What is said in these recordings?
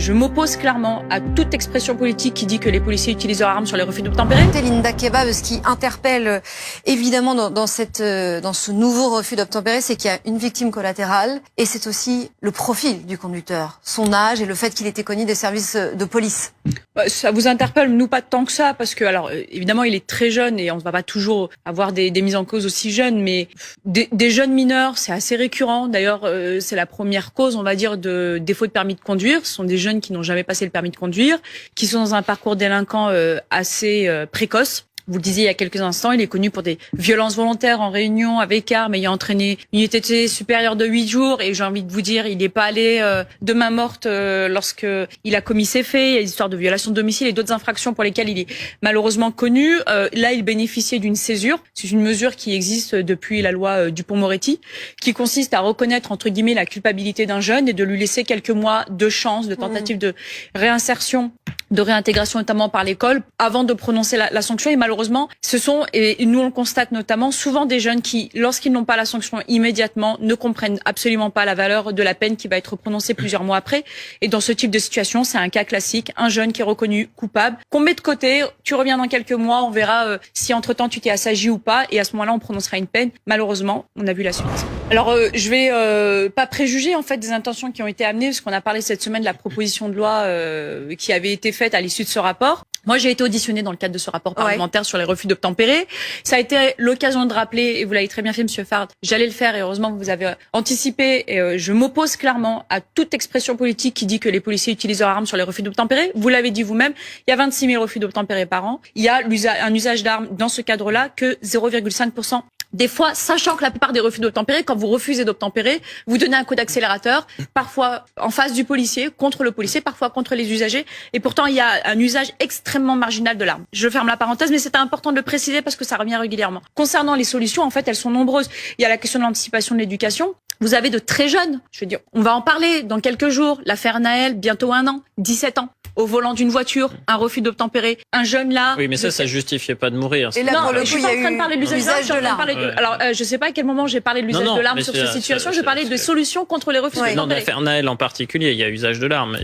Je m'oppose clairement à toute expression politique qui dit que les policiers utilisent leurs armes sur les refus d'obtempérer. Linda Kebab, ce qui interpelle évidemment dans ce nouveau refus d'obtempérer, c'est qu'il y a une victime collatérale et c'est aussi le profil du conducteur, son âge et le fait qu'il était connu des services de police. Ça vous interpelle, nous pas tant que ça, parce que alors évidemment il est très jeune et on ne va pas toujours avoir des mises en cause aussi jeunes, mais des jeunes mineurs, c'est assez récurrent. D'ailleurs, c'est la première cause, on va dire, de défaut de permis de conduire. Ce sont des jeunes qui n'ont jamais passé le permis de conduire, qui sont dans un parcours délinquant assez précoce. Vous le disiez il y a quelques instants, il est connu pour des violences volontaires en réunion avec armes ayant entraîné une ITT supérieure de 8 jours. Et j'ai envie de vous dire, il n'est pas allé de main morte lorsque il a commis ses faits. Il y a des histoires de violation de domicile et d'autres infractions pour lesquelles il est malheureusement connu. Là, il bénéficiait d'une césure. C'est une mesure qui existe depuis la loi Dupond-Moretti, qui consiste à reconnaître, entre guillemets, la culpabilité d'un jeune et de lui laisser quelques mois de chance, de tentative de réinsertion, de réintégration notamment par l'école, avant de prononcer la sanction. Et malheureusement, ce sont, et nous on le constate notamment, souvent des jeunes qui, lorsqu'ils n'ont pas la sanction immédiatement, ne comprennent absolument pas la valeur de la peine qui va être prononcée plusieurs mois après. Et dans ce type de situation, c'est un cas classique, un jeune qui est reconnu coupable, qu'on met de côté, tu reviens dans quelques mois, on verra si entre-temps tu t'es assagi ou pas, et à ce moment-là, on prononcera une peine. Malheureusement, on a vu la suite. Alors, je vais pas préjuger en fait des intentions qui ont été amenées, parce qu'on a parlé cette semaine de la proposition de loi qui avait été faite à l'issue de ce rapport. Moi, j'ai été auditionnée dans le cadre de ce rapport parlementaire sur les refus d'obtempérer. Ça a été l'occasion de rappeler, et vous l'avez très bien fait, Monsieur Fard, j'allais le faire, et heureusement que vous avez anticipé, et je m'oppose clairement à toute expression politique qui dit que les policiers utilisent leurs armes sur les refus d'obtempérer. Vous l'avez dit vous-même, il y a 26 000 refus d'obtempérer par an. Il y a un usage d'armes dans ce cadre-là que 0,5%. Des fois, sachant que la plupart des refus d'obtempérer, quand vous refusez d'obtempérer, vous donnez un coup d'accélérateur, parfois en face du policier, contre le policier, parfois contre les usagers. Et pourtant, il y a un usage extrêmement marginal de l'arme. Je ferme la parenthèse, mais c'est important de le préciser parce que ça revient régulièrement. Concernant les solutions, en fait, elles sont nombreuses. Il y a la question de l'anticipation de l'éducation. Vous avez de très jeunes, je veux dire, on va en parler dans quelques jours. L'affaire Naël, bientôt 1 an, 17 ans. Au volant d'une voiture, un refus d'obtempérer, un jeune là. Oui, mais ça justifiait pas de mourir. Et là, non, pour le coup, je suis pas en train de parler de l'usage de l'arme. Alors, je sais pas à quel moment j'ai parlé de l'usage de l'arme sur cette situation. Je parlais de solutions contre les refus d'obtempérer. Non, l'affaire Naël en particulier, il y a usage de l'arme.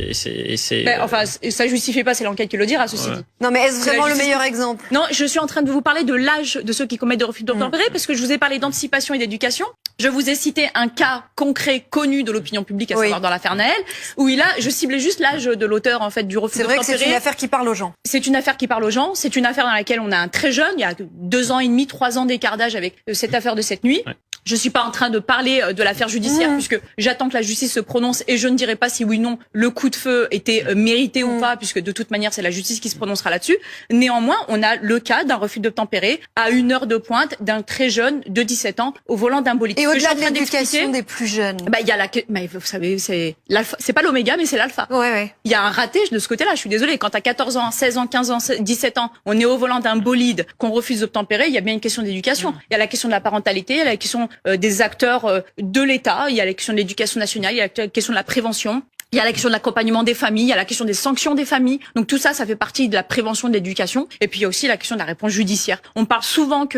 Enfin, ça justifie pas, c'est l'enquête qui le dira, ceci dit. Non, mais est-ce vraiment le meilleur exemple? Non, je suis en train de vous parler de l'âge de ceux qui commettent des refus d'obtempérer, parce que je vous ai parlé d'anticipation et d'éducation. Je vous ai cité un cas concret connu de l'opinion publique, à savoir dans l'affaire Naël, où je ciblais juste l'âge de l'auteur, en fait, du refus d'obtempérer. C'est vrai que c'est une affaire qui parle aux gens. C'est une affaire qui parle aux gens. C'est une affaire dans laquelle on a un très jeune, il y a 2 ans et demi, 3 ans d'écart d'âge avec cette affaire de cette nuit. Ouais. Je suis pas en train de parler de l'affaire judiciaire, puisque j'attends que la justice se prononce et je ne dirai pas si oui ou non le coup de feu était mérité ou pas, puisque de toute manière c'est la justice qui se prononcera là-dessus. Néanmoins, on a le cas d'un refus d'obtempérer à 1 heure de pointe d'un très jeune de 17 ans au volant d'un bolide. Et au-delà de l'éducation des plus jeunes. Il y a mais vous savez, c'est l'alpha, c'est pas l'oméga, mais c'est l'alpha. Ouais. Il y a un raté de ce côté-là. Je suis désolée. Quand à 14 ans, 16 ans, 15 ans, 17 ans, on est au volant d'un bolide qu'on refuse d'obtempérer, il y a bien une question d'éducation. Il y a la question de la parentalité, il y a la question des acteurs de l'État, il y a la question de l'éducation nationale, il y a la question de la prévention. Il y a la question de l'accompagnement des familles, il y a la question des sanctions des familles. Donc tout ça, ça fait partie de la prévention de l'éducation. Et puis il y a aussi la question de la réponse judiciaire. On parle souvent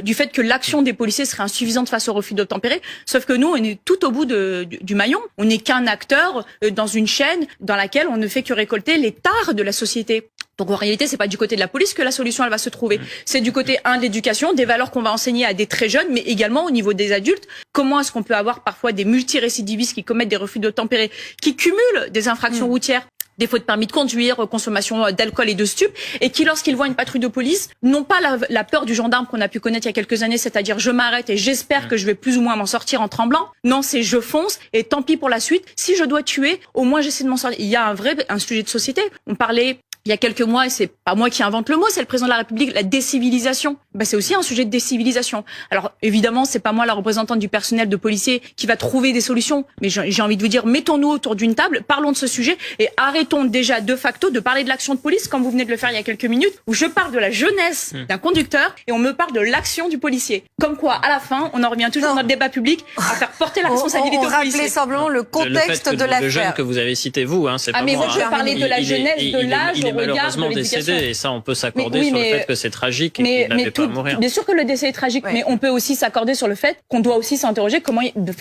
du fait que l'action des policiers serait insuffisante face au refus d'obtempérer. Sauf que nous, on est tout au bout du maillon. On n'est qu'un acteur dans une chaîne dans laquelle on ne fait que récolter les tares de la société. Donc en réalité, c'est pas du côté de la police que la solution elle va se trouver. C'est du côté de l'éducation, des valeurs qu'on va enseigner à des très jeunes, mais également au niveau des adultes. Comment est-ce qu'on peut avoir parfois des multirécidivistes qui commettent des refus d'obtempérer, qui cumulent des infractions routières, défaut de permis de conduire, consommation d'alcool et de stupes, et qui, lorsqu'ils voient une patrouille de police, n'ont pas la peur du gendarme qu'on a pu connaître il y a quelques années, c'est-à-dire je m'arrête et j'espère que je vais plus ou moins m'en sortir en tremblant. Non, c'est je fonce et tant pis pour la suite. Si je dois tuer, au moins j'essaie de m'en sortir. Il y a un sujet de société. On parlait il y a quelques mois, et c'est pas moi qui invente le mot, c'est le président de la République, la décivilisation. C'est aussi un sujet de décivilisation. Alors évidemment, c'est pas moi la représentante du personnel de policiers qui va trouver des solutions, mais j'ai envie de vous dire, mettons-nous autour d'une table, parlons de ce sujet et arrêtons déjà de facto de parler de l'action de police comme vous venez de le faire il y a quelques minutes, où je parle de la jeunesse d'un conducteur et on me parle de l'action du policier. Comme quoi, à la fin, on en revient toujours dans notre débat public à faire porter la responsabilité aux policiers. On rappelait simplement le contexte de l'affaire. Le jeune que vous avez cité vous, c'est pas moi. Mais moi je parlais de la jeunesse, de l'âge, malheureusement décédé et ça on peut s'accorder sur le fait que c'est tragique et qu'il n'avait pas mourir. Bien sûr que le décès est tragique, mais on peut aussi s'accorder sur le fait qu'on doit aussi s'interroger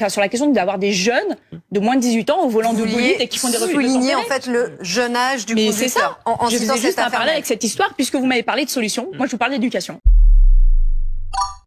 sur la question d'avoir des jeunes de moins de 18 ans au volant de bolide et qui font des refus d'obtempérer. En fait le jeune âge du conducteur. C'est ça. Je faisais juste un parallèle avec cette histoire puisque vous m'avez parlé de solutions. Moi, je vous parle d'éducation.